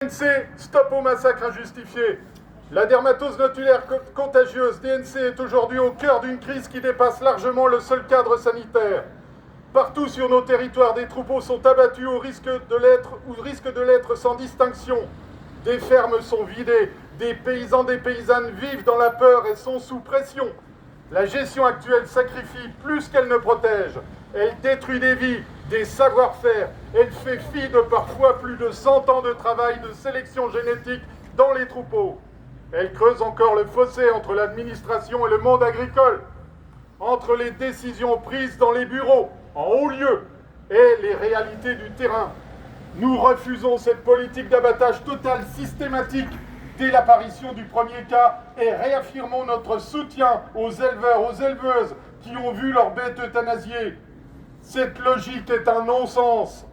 DNC, stop au massacre injustifié. La dermatose nodulaire contagieuse, DNC, est aujourd'hui au cœur d'une crise qui dépasse largement le seul cadre sanitaire. Partout sur nos territoires, des troupeaux sont abattus au risque de l'être sans distinction. Des fermes sont vidées, des paysans, des paysannes vivent dans la peur et sont sous pression. La gestion actuelle sacrifie plus qu'elle ne protège. Elle détruit des vies, des savoir-faire. Elle fait fi de parfois plus de 100 ans de travail de sélection génétique dans les troupeaux. Elle creuse encore le fossé entre l'administration et le monde agricole, entre les décisions prises dans les bureaux, en haut lieu, et les réalités du terrain. Nous refusons cette politique d'abattage total systématique dès l'apparition du premier cas et réaffirmons notre soutien aux éleveurs, aux éleveuses qui ont vu leurs bêtes euthanasiées. Cette logique est un non-sens.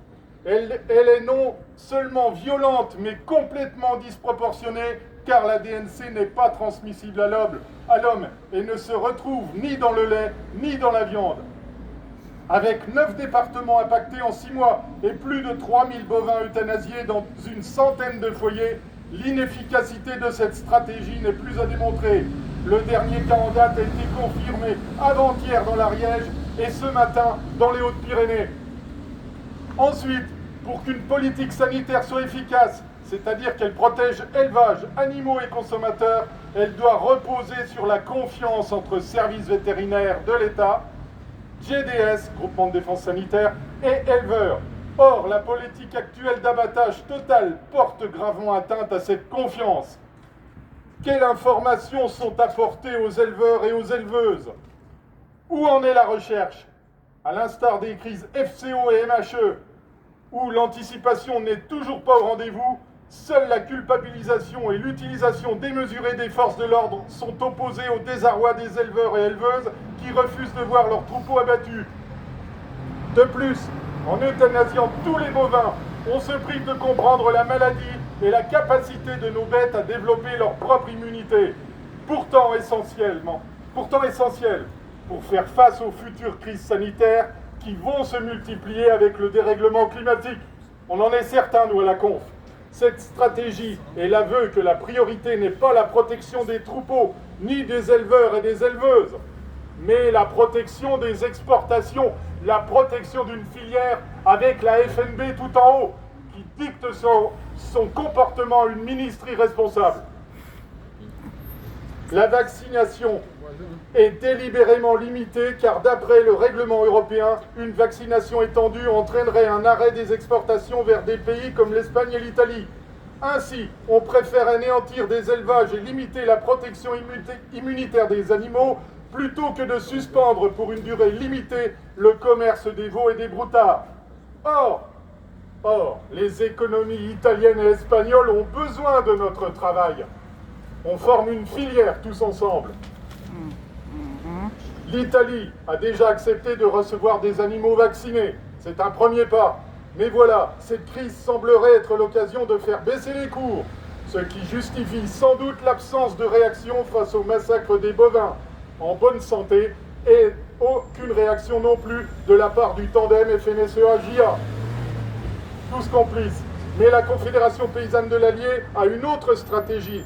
Elle est non seulement violente, mais complètement disproportionnée, car la DNC n'est pas transmissible à l'homme et ne se retrouve ni dans le lait, ni dans la viande. Avec 9 départements impactés en 6 mois et plus de 3000 bovins euthanasiés dans une centaine de foyers, l'inefficacité de cette stratégie n'est plus à démontrer. Le dernier cas en date a été confirmé avant-hier dans l'Ariège et ce matin dans les Hautes-Pyrénées. Ensuite, pour qu'une politique sanitaire soit efficace, c'est-à-dire qu'elle protège élevage, animaux et consommateurs, elle doit reposer sur la confiance entre services vétérinaires de l'État, GDS, Groupement de défense sanitaire, et éleveurs. Or, la politique actuelle d'abattage total porte gravement atteinte à cette confiance. Quelles informations sont apportées aux éleveurs et aux éleveuses? Où en est la recherche? À l'instar des crises FCO et MHE, où l'anticipation n'est toujours pas au rendez-vous, seule la culpabilisation et l'utilisation démesurée des forces de l'ordre sont opposées au désarroi des éleveurs et éleveuses qui refusent de voir leurs troupeaux abattus. De plus, en euthanasiant tous les bovins, on se prive de comprendre la maladie et la capacité de nos bêtes à développer leur propre immunité. Pourtant essentiel pour faire face aux futures crises sanitaires qui vont se multiplier avec le dérèglement climatique. On en est certain, nous, à la Conf. Cette stratégie est l'aveu que la priorité n'est pas la protection des troupeaux, ni des éleveurs et des éleveuses, mais la protection des exportations, la protection d'une filière avec la FNB tout en haut, qui dicte son comportement à une ministre irresponsable. La vaccination est délibérément limitée car d'après le règlement européen, une vaccination étendue entraînerait un arrêt des exportations vers des pays comme l'Espagne et l'Italie. Ainsi, on préfère anéantir des élevages et limiter la protection immunitaire des animaux plutôt que de suspendre pour une durée limitée le commerce des veaux et des broutards. Or, les économies italiennes et espagnoles ont besoin de notre travail. On forme une filière tous ensemble. L'Italie a déjà accepté de recevoir des animaux vaccinés. C'est un premier pas. Mais voilà, cette crise semblerait être l'occasion de faire baisser les cours, ce qui justifie sans doute l'absence de réaction face au massacre des bovins en bonne santé et aucune réaction non plus de la part du tandem FNSEA-JA. Tous complices. Mais la Confédération paysanne de l'Allier a une autre stratégie.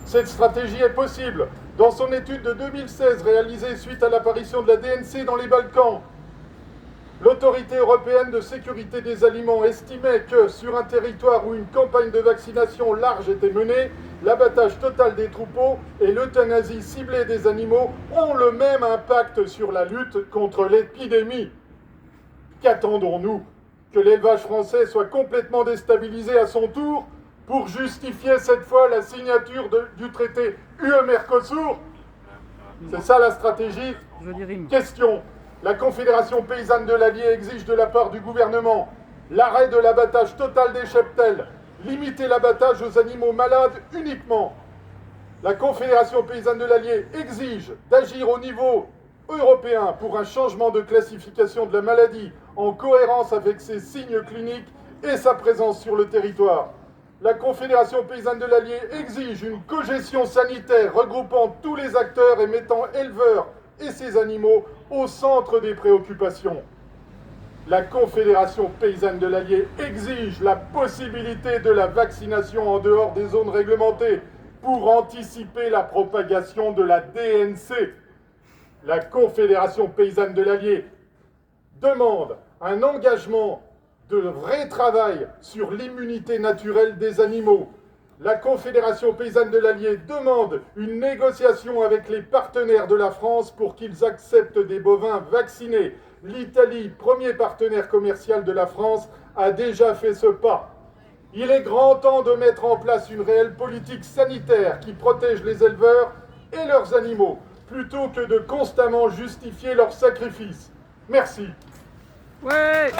Cette stratégie est possible. Dans son étude de 2016 réalisée suite à l'apparition de la DNC dans les Balkans, l'Autorité européenne de sécurité des aliments estimait que sur un territoire où une campagne de vaccination large était menée, l'abattage total des troupeaux et l'euthanasie ciblée des animaux ont le même impact sur la lutte contre l'épidémie. Qu'attendons-nous? Que l'élevage français soit complètement déstabilisé à son tour pour justifier cette fois la signature du traité UE-Mercosur? C'est ça la stratégie? Question. La Confédération paysanne de l'Allier exige de la part du gouvernement l'arrêt de l'abattage total des cheptels, limiter l'abattage aux animaux malades uniquement. La Confédération paysanne de l'Allier exige d'agir au niveau européen pour un changement de classification de la maladie en cohérence avec ses signes cliniques et sa présence sur le territoire. La Confédération paysanne de l'Allier exige une cogestion sanitaire regroupant tous les acteurs et mettant éleveurs et ses animaux au centre des préoccupations. La Confédération paysanne de l'Allier exige la possibilité de la vaccination en dehors des zones réglementées pour anticiper la propagation de la DNC. La Confédération paysanne de l'Allier demande un engagement de vrai travail sur l'immunité naturelle des animaux. La Confédération paysanne de l'Allier demande une négociation avec les partenaires de la France pour qu'ils acceptent des bovins vaccinés. L'Italie, premier partenaire commercial de la France, a déjà fait ce pas. Il est grand temps de mettre en place une réelle politique sanitaire qui protège les éleveurs et leurs animaux, plutôt que de constamment justifier leurs sacrifices. Merci. Ouais.